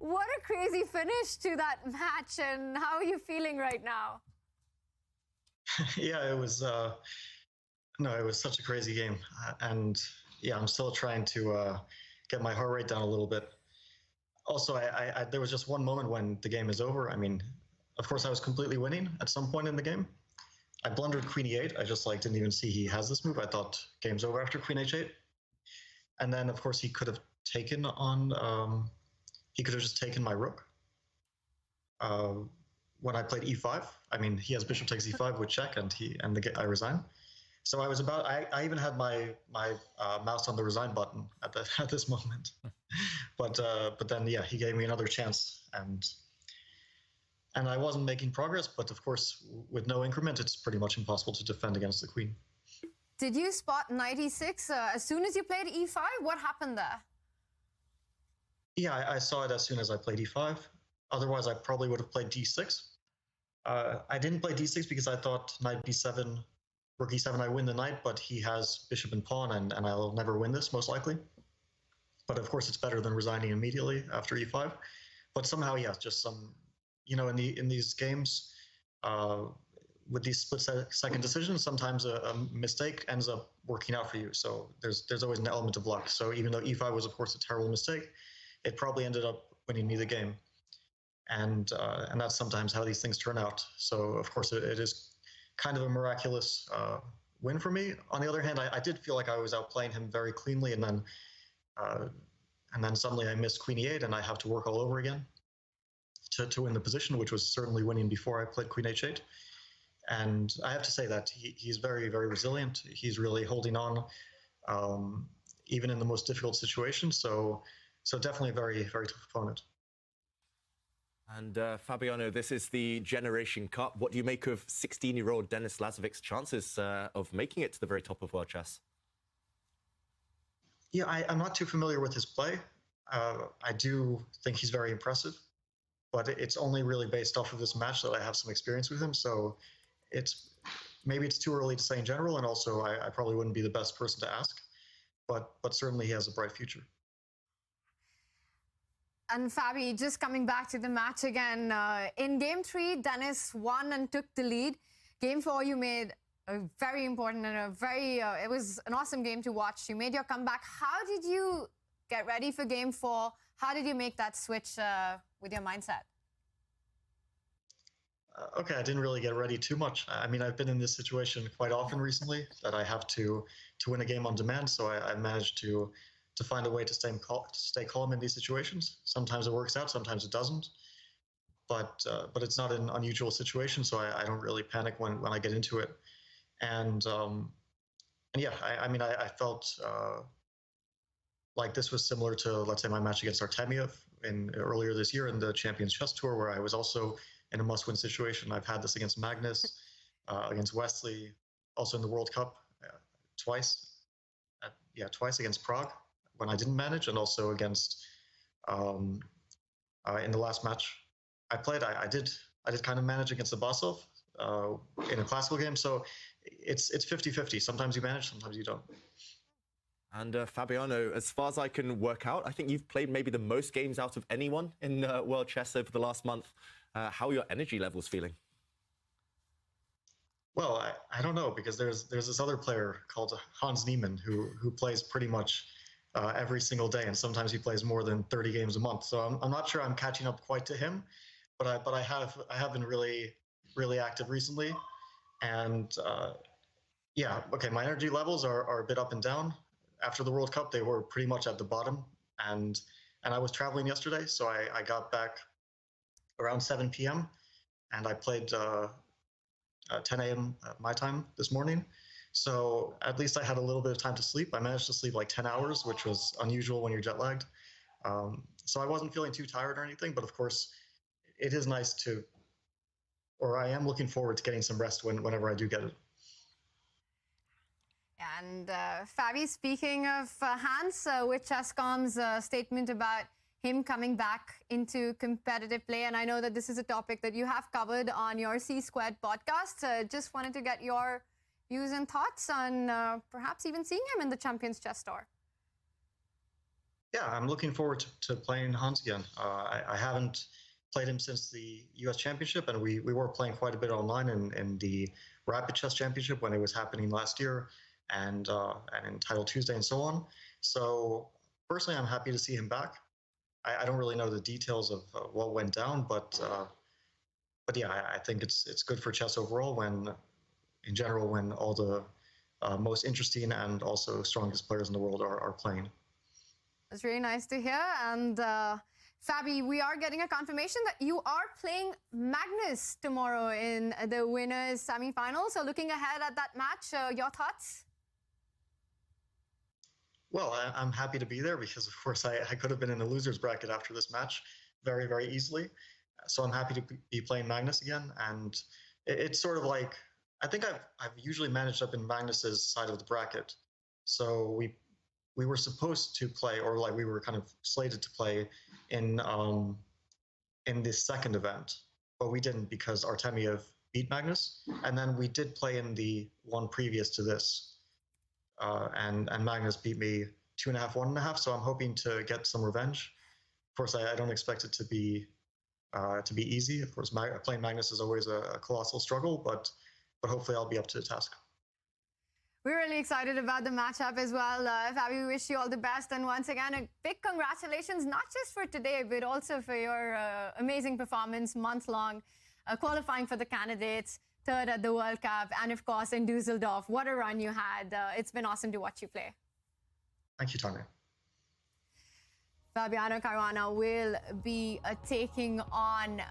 What a crazy finish to that match, and how are you feeling right now? Yeah, it was no, it was such a crazy game, and yeah, I'm still trying to get my heart rate down a little bit. Also, there was just one moment when the game is over. I mean, of course, I was completely winning at some point in the game. I blundered Queen E8. I just didn't even see he has this move. I thought game's over after Queen H8, and then of course he could have taken on. He could have just taken my rook. When I played E5, I mean, he has bishop takes E5 with check, and I resign. So I was about. I even had my mouse on the resign button at this moment, but then yeah, he gave me another chance, and I wasn't making progress. But of course, with no increment, it's pretty much impossible to defend against the queen. Did you spot knight e6 as soon as you played e5? What happened there? Yeah, I saw it as soon as I played E5. Otherwise, I probably would have played D6. I didn't play D6 because I thought knight B7, rook E7, I win the knight, but he has bishop and pawn, and I'll never win this, most likely. But of course, it's better than resigning immediately after E5. But somehow, yeah, just some, in these games, with these split-second decisions, sometimes a mistake ends up working out for you. So there's always an element of luck. So even though E5 was, of course, a terrible mistake, it probably ended up winning me the game. And that's sometimes how these things turn out. So of course it is kind of a miraculous win for me. On the other hand, I did feel like I was outplaying him very cleanly, and then suddenly I missed Queen E8, and I have to work all over again to win the position, which was certainly winning before I played Queen H8. And I have to say that he's very, very resilient. He's really holding on, even in the most difficult situations. So definitely a very, very tough opponent. And Fabiano, this is the Generation Cup. What do you make of 16-year-old Denis Lazovic's chances of making it to the very top of world chess? Yeah, I'm not too familiar with his play. I do think he's very impressive, but it's only really based off of this match that I have some experience with him. So maybe it's too early to say in general, and also I probably wouldn't be the best person to ask, but certainly he has a bright future. And Fabi, just coming back to the match again, in game 3, Denis won and took the lead. Game 4, you made a very important and it was an awesome game to watch. You made your comeback. How did you get ready for game 4? How did you make that switch with your mindset? Okay, I didn't really get ready too much. I mean, I've been in this situation quite often recently that I have to win a game on demand, so I managed to find a way to stay calm in these situations. Sometimes it works out, sometimes it doesn't. But it's not an unusual situation, so I don't really panic when I get into it. And yeah, I mean, I felt like this was similar to, let's say, my match against Artemiev earlier this year in the Champions Chess Tour, where I was also in a must-win situation. I've had this against Magnus, against Wesley, also in the World Cup twice. Twice against Prague when I didn't manage, and also against in the last match I played. I did kind of manage against the Basov in a classical game. So it's 50-50. Sometimes you manage, sometimes you don't. And Fabiano, as far as I can work out, I think you've played maybe the most games out of anyone in world chess over the last month. How are your energy levels feeling? Well, I don't know, because there's this other player called Hans Niemann who plays pretty much every single day, and sometimes he plays more than 30 games a month. So I'm not sure I'm catching up quite to him, but I have been really active recently, and yeah, okay, my energy levels are a bit up and down. After the World Cup, they were pretty much at the bottom, and I was traveling yesterday, so I got back around 7 p.m. and I played 10 a.m. my time this morning. So at least I had a little bit of time to sleep. I managed to sleep like 10 hours, which was unusual when you're jet lagged. So I wasn't feeling too tired or anything, but of course it is nice I am looking forward to getting some rest whenever I do get it. And Fabi, speaking of Hans, with Chess.com's statement about him coming back into competitive play, and I know that this is a topic that you have covered on your C-Squared podcast. Just wanted to get your views and thoughts on perhaps even seeing him in the Champions Chess Tour. Yeah, I'm looking forward to playing Hans again. I haven't played him since the U.S. Championship, and we were playing quite a bit online in the Rapid Chess Championship when it was happening last year, and in Title Tuesday and so on. So personally, I'm happy to see him back. I don't really know the details of what went down, but yeah, I think it's good for chess overall when, in general, when all the most interesting and also strongest players in the world are playing. It's really nice to hear. And Fabi, we are getting a confirmation that you are playing Magnus tomorrow in the winners semi-final. So looking ahead at that match, your thoughts? Well, I'm happy to be there because, of course, I could have been in the losers bracket after this match very, very easily. So I'm happy to be playing Magnus again. And it's sort of like, I think I've usually managed up in Magnus's side of the bracket. So we were supposed to play, or like we were kind of slated to play in this second event, but we didn't because Artemiev beat Magnus, and then we did play in the one previous to this, and Magnus beat me 2.5, 1.5. So I'm hoping to get some revenge. Of course, I don't expect it to be easy. Of course, playing Magnus is always a colossal struggle, but hopefully I'll be up to the task. We're really excited about the matchup as well. Fabi, we wish you all the best. And once again, a big congratulations, not just for today, but also for your amazing performance, month-long, qualifying for the candidates, third at the World Cup, and of course in Dusseldorf. What a run you had. It's been awesome to watch you play. Thank you, Tanya. Fabiano Caruana will be taking on